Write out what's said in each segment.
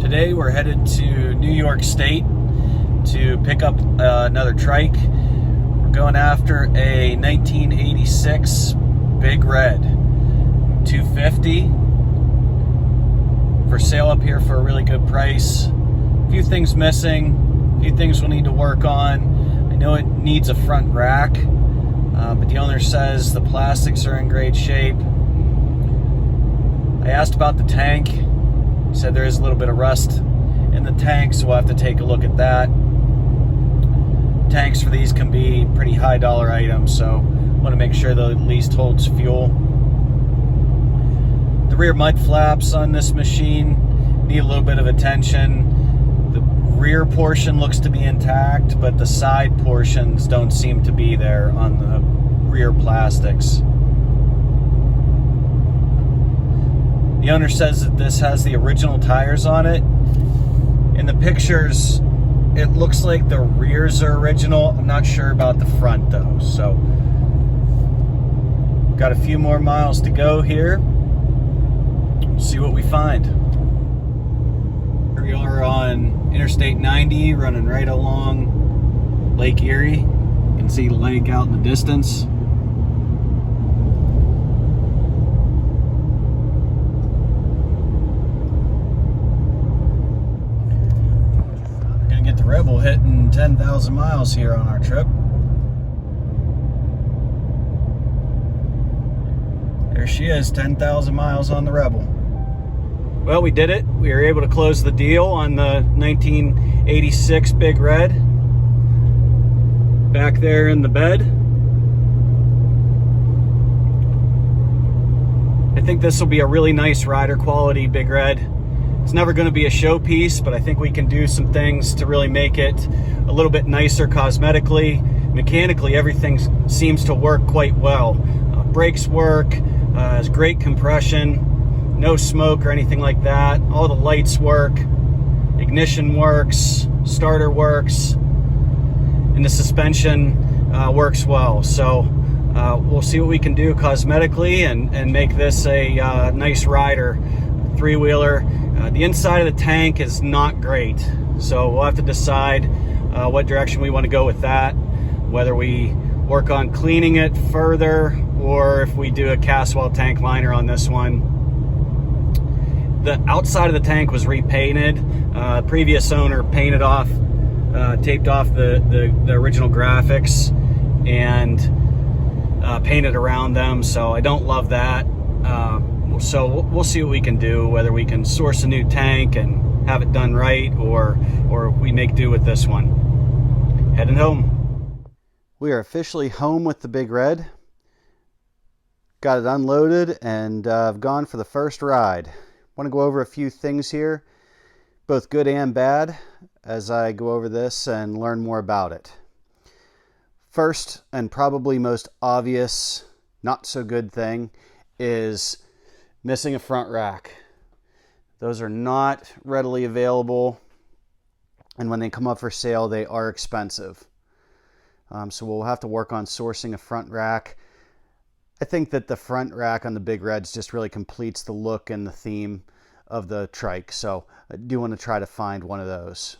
Today we're headed to New York State to pick up another trike. We're going after a 1986 Big Red 250 for sale up here for a really good price. A few things missing, a few things we'll need to work on. I know it needs a front rack, but the owner says the plastics are in great shape. I asked about the tank. He said there is a little bit of rust in the tank, so we'll have to take a look at that. Tanks for these can be pretty high dollar items, so I want to make sure that it at least holds fuel. The rear mud flaps on this machine need a little bit of attention. The rear portion looks to be intact, but the side portions don't seem to be there on the rear plastics. The owner says that this has the original tires on it. In the pictures, it looks like the rears are original. I'm not sure about the front though. So, got a few more miles to go here. We'll see what we find. Here we are on Interstate 90, running right along Lake Erie. You can see the lake out in the distance. Get the Rebel hitting 10,000 miles here on our trip. There she is, 10,000 miles on the Rebel. Well, we did it. We were able to close the deal on the 1986 Big Red. Back there in the bed. I think this will be a really nice rider quality Big Red. It's never going to be a showpiece, but I think we can do some things to really make it a little bit nicer cosmetically. Mechanically, everything seems to work quite well. Brakes work, has great compression, no smoke or anything like that. All the lights work, ignition works, starter works, and the suspension works well. So we'll see what we can do cosmetically and make this a nice rider, three-wheeler. The inside of the tank is not great, so we'll have to decide what direction we want to go with that, whether we work on cleaning it further or if we do a cast well tank liner on this one. The outside of the tank was repainted. Previous owner painted off, taped off the original graphics and painted around them, so I don't love that. So we'll see what we can do, whether we can source a new tank and have it done right, or we make do with this one. Heading home. We are officially home with the Big Red. Got it unloaded and I've gone for the first ride. Want to go over a few things here, both good and bad, as I go over this and learn more about it. First, and probably most obvious, not so good thing, is missing a front rack. Those are not readily available, and when they come up for sale, they are expensive. So we'll have to work on sourcing a front rack. I think that the front rack on the Big Reds just really completes the look and the theme of the trike, so I do want to try to find one of those.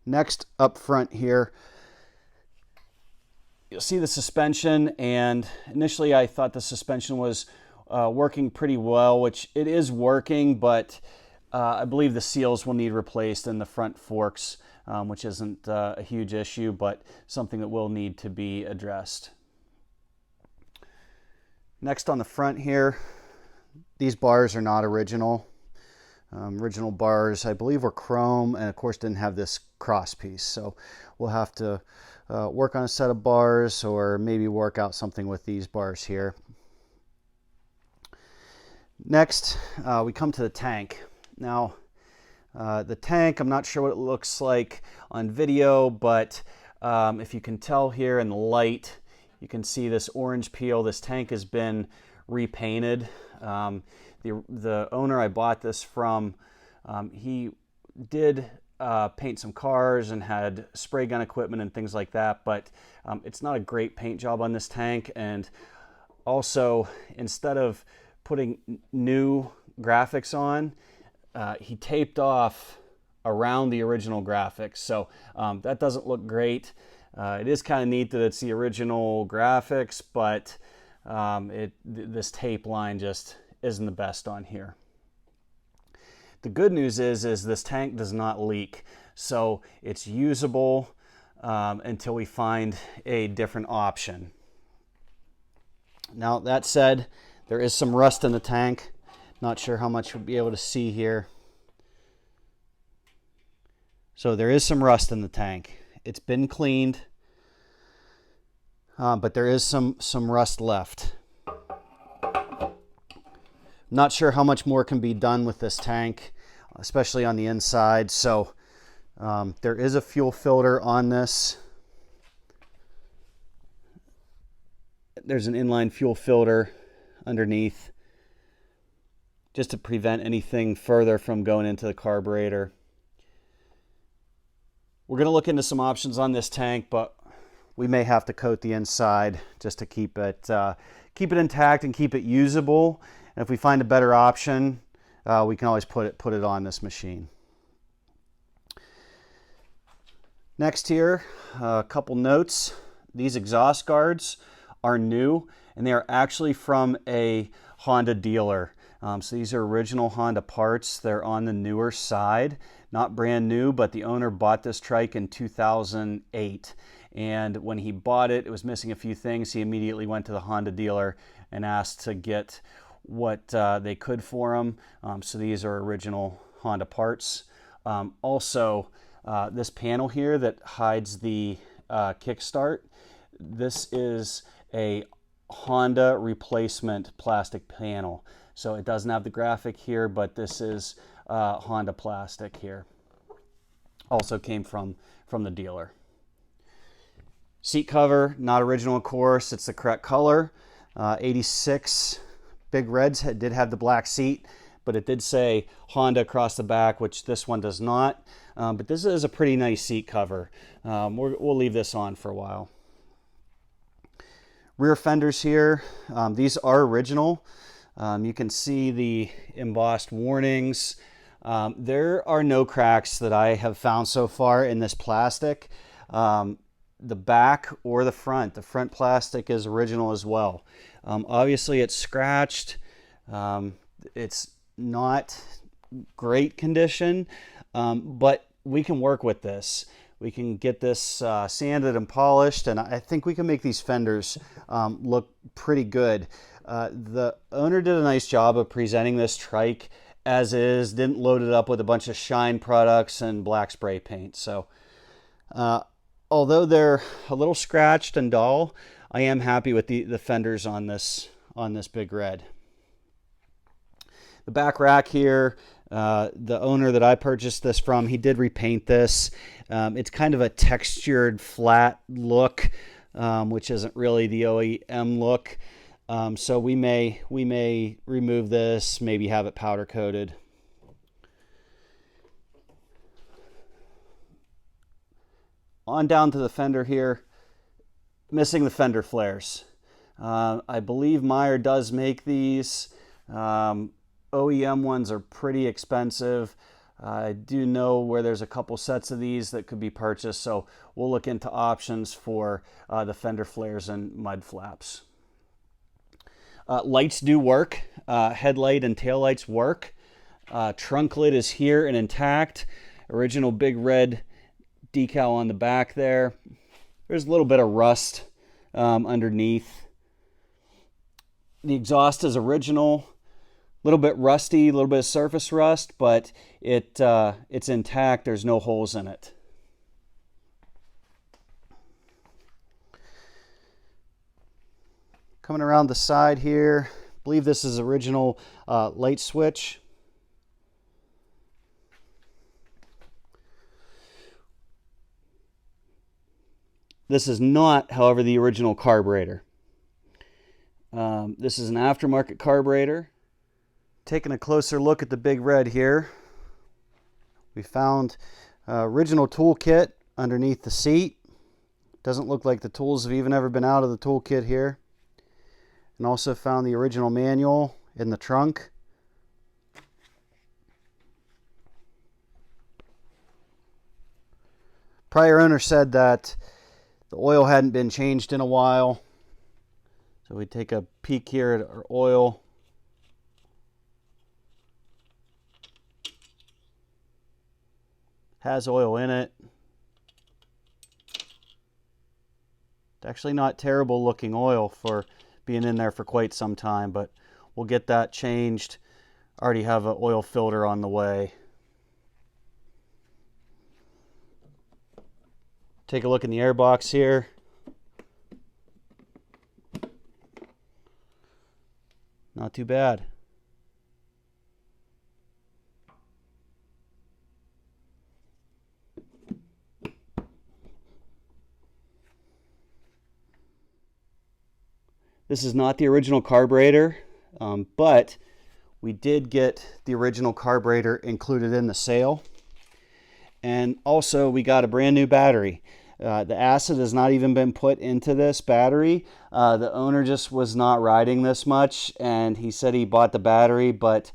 Next, up front here, you'll see the suspension, and initially I thought the suspension was working pretty well, which it is working, but I believe the seals will need replaced in the front forks, which isn't a huge issue, but something that will need to be addressed. Next on the front here, these bars are not original. Original bars, I believe, were chrome, and of course didn't have this cross piece, so we'll have to work on a set of bars, or maybe work out something with these bars here. Next, we come to the tank. Now, the tank, I'm not sure what it looks like on video, but if you can tell here in the light, you can see this orange peel. This tank has been repainted. The owner I bought this from, he did paint some cars and had spray gun equipment and things like that, but it's not a great paint job on this tank. And also, instead of putting new graphics on, he taped off around the original graphics, so that doesn't look great. It is kind of neat that it's the original graphics, but this tape line just isn't the best on here. The good news is this tank does not leak, so it's usable until we find a different option. Now, that said, there is some rust in the tank. Not sure how much we'll be able to see here. So there is some rust in the tank. It's been cleaned, but there is some rust left. Not sure how much more can be done with this tank, especially on the inside. So there is a fuel filter on this. There's an inline fuel filter underneath, just to prevent anything further from going into the carburetor. We're going to look into some options on this tank, but we may have to coat the inside just to keep it intact and keep it usable. And if we find a better option, we can always put it on this machine. Next here, a couple notes. These exhaust guards are new, and they are actually from a Honda dealer. So these are original Honda parts. They're on the newer side, not brand new, but the owner bought this trike in 2008. And when he bought it, it was missing a few things. He immediately went to the Honda dealer and asked to get what they could for him. So these are original Honda parts. Also, this panel here that hides the kickstart, this is a Honda replacement plastic panel. So it doesn't have the graphic here, but this is Honda plastic here. Also came from the dealer. Seat cover, not original of course, it's the correct color. 86 Big Reds did have the black seat, but it did say Honda across the back, which this one does not. But this is a pretty nice seat cover. We'll leave this on for a while. Rear fenders here, these are original. You can see the embossed warnings. There are no cracks that I have found so far in this plastic. The back or the front plastic is original as well. Obviously it's scratched. It's not great condition, but we can work with this. We can get this sanded and polished, and I think we can make these fenders look pretty good. The owner did a nice job of presenting this trike as is, didn't load it up with a bunch of shine products and black spray paint. So although they're a little scratched and dull, I am happy with the fenders on this Big Red. The back rack here, the owner that I purchased this from, he did repaint this. It's kind of a textured flat look, which isn't really the OEM look. So we may remove this, maybe have it powder coated. On down to the fender here, missing the Fender Flares. I believe Meyer does make these. OEM ones are pretty expensive. I do know where there's a couple sets of these that could be purchased, so we'll look into options for the Fender Flares and mud flaps. Lights do work. Headlight and tail lights work. Trunk lid is here and intact. Original Big Red decal on the back there. There's a little bit of rust underneath. The exhaust is original. A little bit rusty, a little bit of surface rust, but it's intact. There's no holes in it. Coming around the side here, I believe this is original light switch. This is not, however, the original carburetor. This is an aftermarket carburetor. Taking a closer look at the Big Red here, we found original toolkit underneath the seat. Doesn't look like the tools have even ever been out of the toolkit here. And also found the original manual in the trunk. Prior owner said that the oil hadn't been changed in a while. So we take a peek here at our oil. Has oil in it. It's actually not terrible looking oil for being in there for quite some time, but we'll get that changed. Already have an oil filter on the way. Take a look in the air box here. Not too bad. This is not the original carburetor, but we did get the original carburetor included in the sale. And also we got a brand new battery. The acid has not even been put into this battery. The owner just was not riding this much, and he said he bought the battery but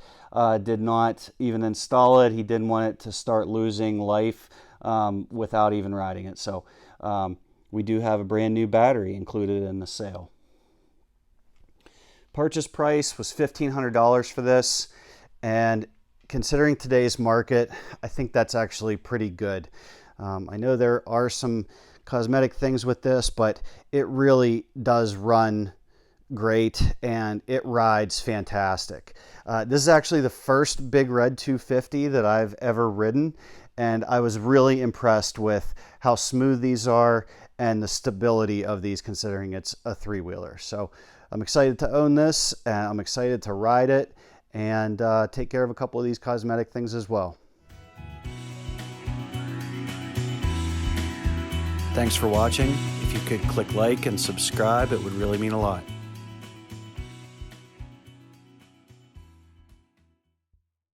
did not even install it. He didn't want it to start losing life without even riding it. So we do have a brand new battery included in the sale. Purchase price was $1,500 for this, and considering today's market, I think that's actually pretty good. I know there are some cosmetic things with this, but it really does run great and it rides fantastic. This is actually the first Big Red 250 that I've ever ridden, and I was really impressed with how smooth these are and the stability of these, considering it's a three-wheeler. So I'm excited to own this, and I'm excited to ride it and take care of a couple of these cosmetic things as well. Thanks for watching. If you could click like and subscribe, it would really mean a lot.